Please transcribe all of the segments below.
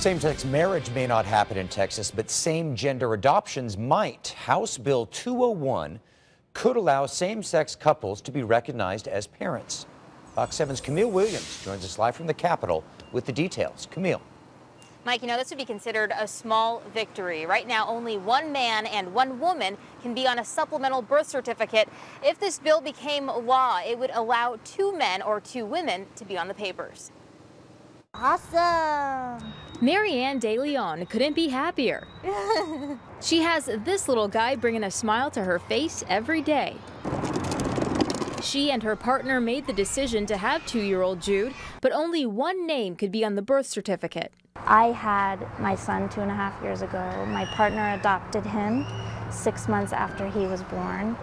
Same-sex marriage may not happen in Texas, but same-gender adoptions might. House Bill 201 could allow same-sex couples to be recognized as parents. Fox 7's Camille Williams joins us live from the Capitol with the details. Camille. Mike, you know, this would be considered a small victory. Right now, only one man and one woman can be on a supplemental birth certificate. If this bill became law, it would allow two men or two women to be on the papers. Awesome! Marianne De Leon couldn't be happier. She has this little guy bringing a smile to her face every day. She and her partner made the decision to have 2-year-old Jude, but only one name could be on the birth certificate. I had my son 2.5 years ago. My partner adopted him 6 months after he was born.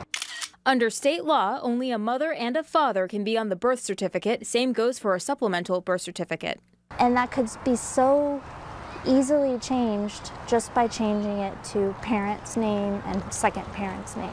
Under state law, only a mother and a father can be on the birth certificate. Same goes for a supplemental birth certificate. And that could be so easily changed just by changing it to parent's name and second parent's name.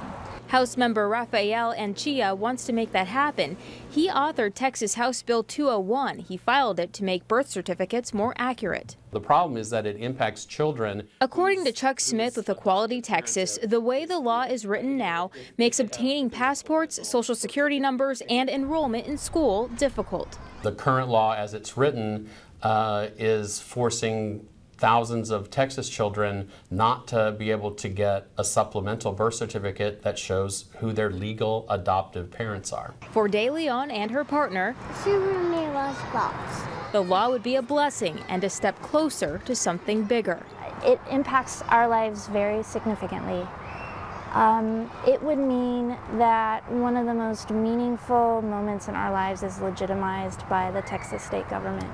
House member Rafael Anchia wants to make that happen. He authored Texas House Bill 201. He filed it to make birth certificates more accurate. The problem is that it impacts children. According to Chuck Smith with Equality Texas, the way the law is written now makes obtaining passports, social security numbers, and enrollment in school difficult. The current law as it's written is forcing thousands of Texas children not to be able to get a supplemental birth certificate that shows who their legal adoptive parents are. For De Leon and her partner, the law would be a blessing and a step closer to something bigger. It impacts our lives very significantly. It would mean that one of the most meaningful moments in our lives is legitimized by the Texas state government.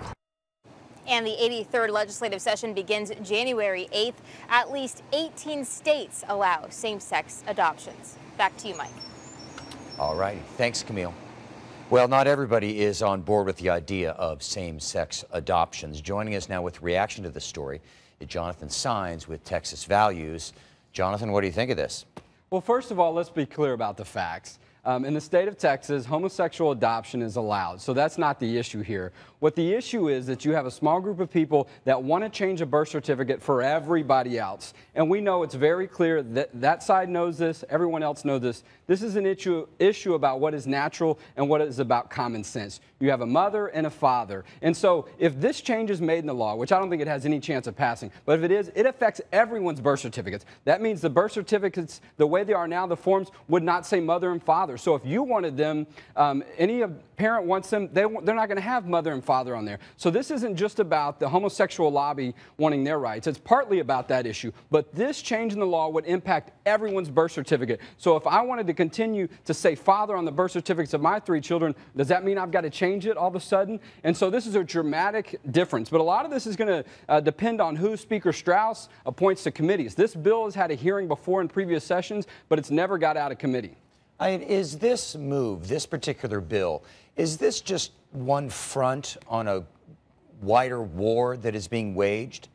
And the 83rd legislative session begins January 8th. At least 18 states allow same-sex adoptions. Back to you, Mike. All right. Thanks, Camille. Well, not everybody is on board with the idea of same-sex adoptions. Joining us now with reaction to the story is Jonathan Saenz with Texas Values. Jonathan, what do you think of this? Well, first of all, let's be clear about the facts. In the state of Texas, homosexual adoption is allowed, so that's not the issue here. What the issue is that you have a small group of people that want to change a birth certificate for everybody else. And we know it's very clear that that side knows this, everyone else knows this. This is an issue about what is natural and what is about common sense. You have a mother and a father. And so if this change is made in the law, which I don't think it has any chance of passing, but if it is, it affects everyone's birth certificates. That means the birth certificates, the way they are now, the forms would not say mother and father. So if you wanted them, any parent wants them, they're not going to have mother and father on there. So this isn't just about the homosexual lobby wanting their rights. It's partly about that issue. But this change in the law would impact everyone's birth certificate. So if I wanted to continue to say father on the birth certificates of my 3 children, does that mean I've got to change it all of a sudden? And so this is a dramatic difference. But a lot of this is going to depend on who Speaker Strauss appoints to committees. This bill has had a hearing before in previous sessions, but it's never got out of committee. Is this move, this particular bill, is this just one front on a wider war that is being waged,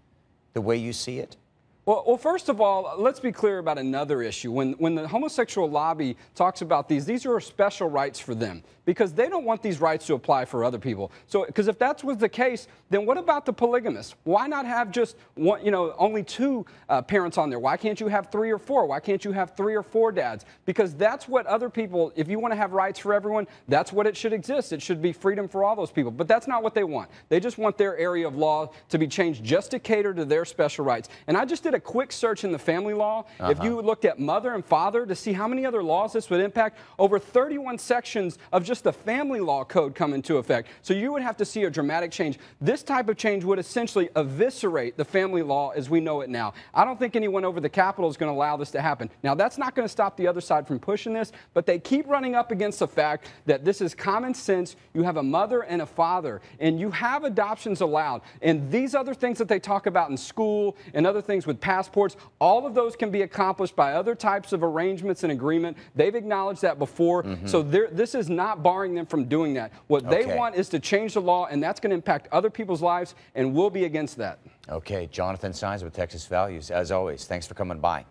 the way you see it? Well, first of all, let's be clear about another issue. When the homosexual lobby talks about these are special rights for them because they don't want these rights to apply for other people. So, because if that was the case, then what about the polygamists? Why not have just one, only 2 parents on there? Why can't you have 3 or 4? Why can't you have 3 or 4 dads? Because that's what other people, if you want to have rights for everyone, that's what it should exist. It should be freedom for all those people. But that's not what they want. They just want their area of law to be changed just to cater to their special rights. And I just did a quick search in the family law. If you looked at mother and father to see how many other laws this would impact, over 31 sections of just the family law code come into effect. So you would have to see a dramatic change. This type of change would essentially eviscerate the family law as we know it now. I don't think anyone over the Capitol is going to allow this to happen. Now, that's not going to stop the other side from pushing this, but they keep running up against the fact that this is common sense. You have a mother and a father, and you have adoptions allowed. And these other things that they talk about in school and other things with passports, all of those can be accomplished by other types of arrangements and agreement. They've acknowledged that before. So this is not barring them from doing that. What they want is to change the law, and that's going to impact other people's lives, and we'll be against that. Okay, Jonathan Saenz with Texas Values. As always, thanks for coming by.